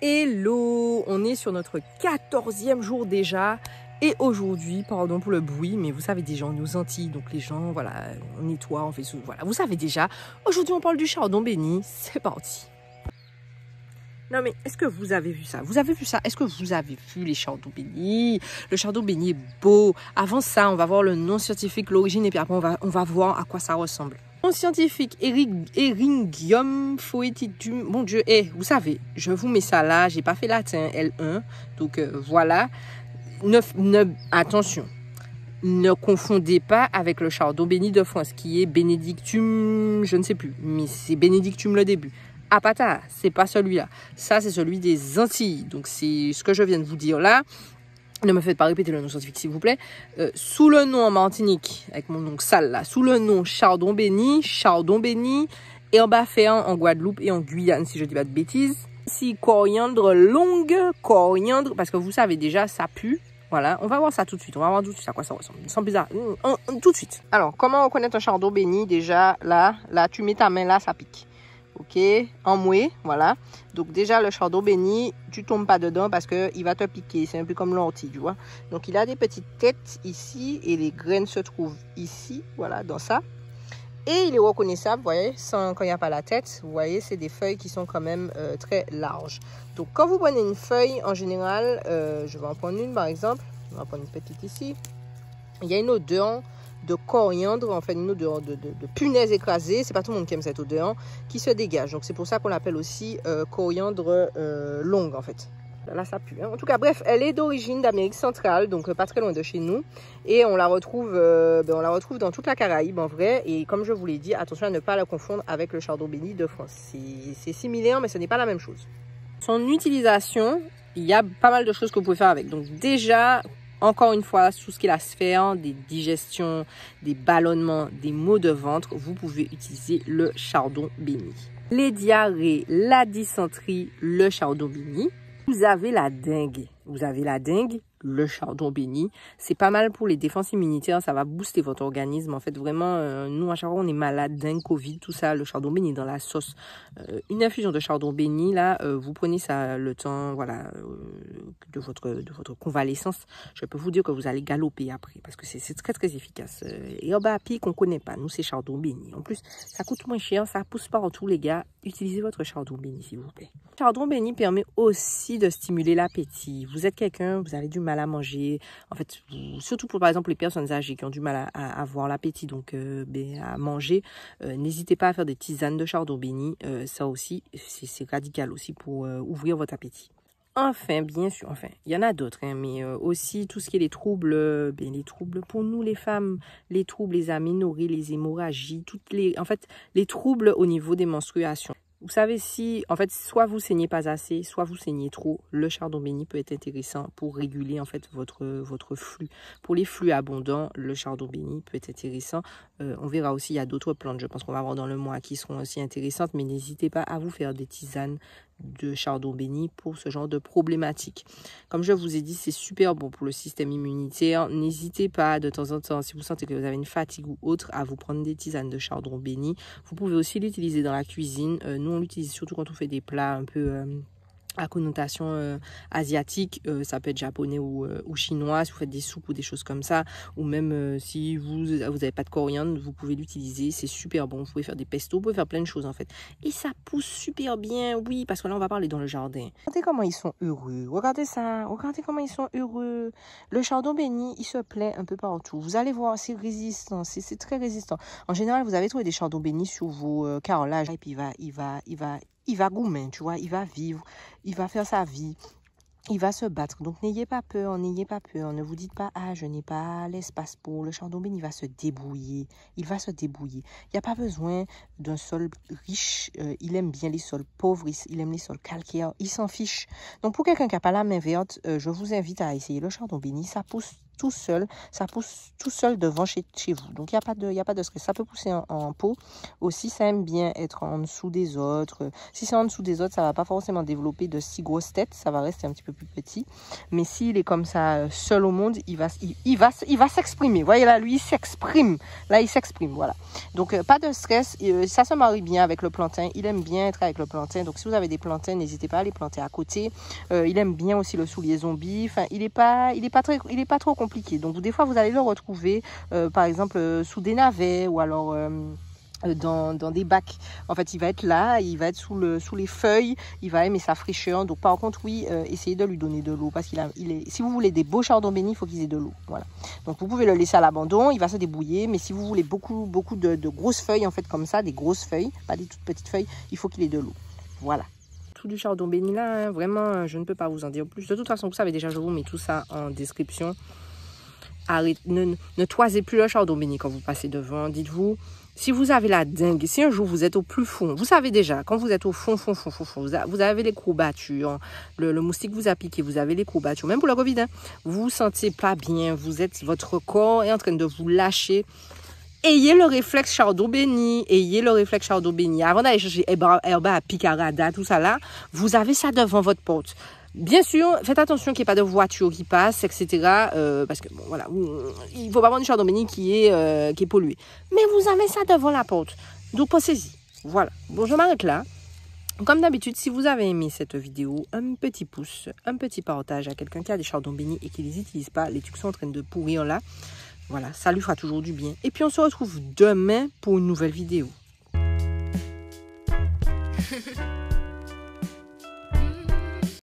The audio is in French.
Hello, on est sur notre 14e jour déjà et aujourd'hui, pardon pour le bruit, mais vous savez déjà, on est aux Antilles, donc les gens, voilà, on nettoie, on fait tout, voilà, vous savez déjà. Aujourd'hui, on parle du chardon béni, c'est parti. Non mais, est-ce que vous avez vu ça? Vous avez vu ça? Est-ce que vous avez vu les chardons bénis? Le chardon béni est beau. Avant ça, on va voir le nom scientifique, l'origine, et puis après, on va voir à quoi ça ressemble. Nom scientifique, Eryngium foetidum. Mon Dieu, vous savez, je vous mets ça là, j'ai pas fait latin L1, donc voilà. Attention, ne confondez pas avec le chardon béni de France qui est Benedictum, je ne sais plus, mais c'est Benedictum le début. Apata, c'est pas celui-là. Ça, c'est celui des Antilles. Donc, c'est ce que je viens de vous dire là. Ne me faites pas répéter le nom scientifique, s'il vous plaît. Sous le nom en Martinique, avec mon nom sale là, sous le nom chardon béni, herbe à faire en Guadeloupe et en Guyane, si je ne dis pas de bêtises. Si coriandre longue, coriandre, parce que vous savez déjà, ça pue. Voilà, on va voir ça tout de suite. On va voir tout de suite à quoi ça ressemble. Sans bizarre. Tout de suite. Alors, comment reconnaître un chardon béni? Déjà, là, tu mets ta main là, ça pique. Ok, en mouée, voilà. Donc déjà le chardon béni, tu tombes pas dedans parce que il va te piquer. C'est un peu comme l'ortie, tu vois. Donc il a des petites têtes ici et les graines se trouvent ici, voilà, dans ça. Et il est reconnaissable, vous voyez, sans quand il n'y a pas la tête. Vous voyez, c'est des feuilles qui sont quand même très larges. Donc quand vous prenez une feuille, en général, je vais en prendre une par exemple. On va prendre une petite ici. Il y a une odeur de coriandre, en fait une odeur de punaise écrasée, c'est pas tout le monde qui aime cette odeur, qui se dégage. Donc c'est pour ça qu'on l'appelle aussi coriandre longue en fait. Là ça pue. Hein. En tout cas bref, elle est d'origine d'Amérique centrale, donc pas très loin de chez nous. Et on la retrouve dans toute la Caraïbe en vrai. Et comme je vous l'ai dit, attention à ne pas la confondre avec le chardon béni de France. C'est similaire mais ce n'est pas la même chose. Son utilisation, il y a pas mal de choses que vous pouvez faire avec. Donc déjà, encore une fois, tout ce qui est la sphère des digestions, des ballonnements, des maux de ventre, vous pouvez utiliser le chardon béni. Les diarrhées, la dysenterie, le chardon béni. Vous avez la dengue. Le chardon béni, c'est pas mal pour les défenses immunitaires, ça va booster votre organisme. En fait, vraiment, nous, à chaque fois, on est malade, dengue, Covid, tout ça, le chardon béni dans la sauce. Une infusion de chardon béni, là, vous prenez ça le temps, voilà, de votre convalescence. Je peux vous dire que vous allez galoper après, parce que c'est très, très efficace. Et herbe à pied qu'on connaît pas, nous, c'est chardon béni. En plus, ça coûte moins cher, ça pousse partout, les gars. Utilisez votre chardon béni, s'il vous plaît. Le chardon béni permet aussi de stimuler l'appétit. Vous êtes quelqu'un, vous avez du mal à manger, en fait, surtout pour par exemple les personnes âgées qui ont du mal à avoir l'appétit, donc à manger, n'hésitez pas à faire des tisanes de chardon béni, ça aussi c'est radical aussi pour ouvrir votre appétit. Enfin, bien sûr, enfin, il y en a d'autres, hein, mais aussi tout ce qui est les troubles pour nous les femmes, les troubles, les aménorrhées, les hémorragies, en fait, les troubles au niveau des menstruations. Vous savez, si, en fait, soit vous saignez pas assez, soit vous saignez trop, le chardon béni peut être intéressant pour réguler, en fait, votre flux. Pour les flux abondants, le chardon béni peut être intéressant. On verra aussi, il y a d'autres plantes, je pense qu'on va voir dans le mois, qui seront aussi intéressantes, mais n'hésitez pas à vous faire des tisanes de chardon béni pour ce genre de problématique. Comme je vous ai dit, c'est super bon pour le système immunitaire. N'hésitez pas de temps en temps, si vous sentez que vous avez une fatigue ou autre, à vous prendre des tisanes de chardon béni. Vous pouvez aussi l'utiliser dans la cuisine. Nous, on l'utilise surtout quand on fait des plats un peu à connotation asiatique, ça peut être japonais ou chinois, si vous faites des soupes ou des choses comme ça, ou même si vous n'avez pas de coriandre, vous pouvez l'utiliser, c'est super bon, vous pouvez faire des pestos, vous pouvez faire plein de choses en fait. Et ça pousse super bien, oui, parce que là on va parler dans le jardin. Regardez comment ils sont heureux, regardez ça, regardez comment ils sont heureux. Le chardon béni, il se plaît un peu partout. Vous allez voir, c'est résistant, c'est très résistant. En général, vous avez trouvé des chardons bénis sur vos carrelages, et puis il va goumer, tu vois, il va vivre, il va faire sa vie, il va se battre. Donc, n'ayez pas peur, ne vous dites pas, ah, je n'ai pas l'espace pour le chardon béni, il va se débrouiller, Il n'y a pas besoin d'un sol riche, il aime bien les sols pauvres, il aime les sols calcaires, il s'en fiche. Donc, pour quelqu'un qui n'a pas la main verte, je vous invite à essayer le chardon béni, ça pousse tout seul, ça pousse tout seul devant chez vous. Donc, il n'y a pas de stress. Ça peut pousser en pot. Aussi, ça aime bien être en dessous des autres. Si c'est en dessous des autres, ça va pas forcément développer de si grosses têtes. Ça va rester un petit peu plus petit. Mais s'il est comme ça, seul au monde, il va s'exprimer. Vous voyez là, lui, il s'exprime. Là, il s'exprime, voilà. Donc, pas de stress. Ça se marie bien avec le plantain. Il aime bien être avec le plantain. Donc, si vous avez des plantains, n'hésitez pas à les planter à côté. Il aime bien aussi le soulier zombie. Enfin, il est pas trop compliqué. Donc des fois vous allez le retrouver par exemple sous des navets ou alors dans des bacs. En fait, il va être là, il va être sous les feuilles, il va aimer sa fraîcheur. Donc par contre, oui, essayez de lui donner de l'eau parce si vous voulez des beaux chardons bénis, il faut qu'ils aient de l'eau. Voilà. Donc vous pouvez le laisser à l'abandon, il va se débrouiller. Mais si vous voulez beaucoup de grosses feuilles en fait comme ça, des grosses feuilles, pas des toutes petites feuilles, il faut qu'il ait de l'eau. Voilà. Du chardon béni là, hein, vraiment, je ne peux pas vous en dire plus. De toute façon, vous savez déjà, je vous mets tout ça en description. Arrête, ne toisez plus le chardon béni quand vous passez devant. Dites-vous, si vous avez la dengue, si un jour vous êtes au plus fond, vous savez déjà, quand vous êtes au fond, vous avez les courbatures, le moustique vous a piqué, vous avez les courbatures, même pour le Covid, hein, vous vous sentez pas bien, votre corps est en train de vous lâcher. Ayez le réflexe chardon béni, Avant d'aller chercher herba à picarada, tout ça là, vous avez ça devant votre porte. Bien sûr, faites attention qu'il n'y ait pas de voiture qui passe, etc. Parce que, bon, voilà, il ne faut pas prendre du chardon béni qui est pollué. Mais vous avez ça devant la porte. Donc, pensez-y. Voilà. Bon, je m'arrête là. Comme d'habitude, si vous avez aimé cette vidéo, un petit pouce, un petit partage à quelqu'un qui a des chardons bénis et qui ne les utilise pas. Les trucs sont en train de pourrir là. Voilà, ça lui fera toujours du bien. Et puis on se retrouve demain pour une nouvelle vidéo.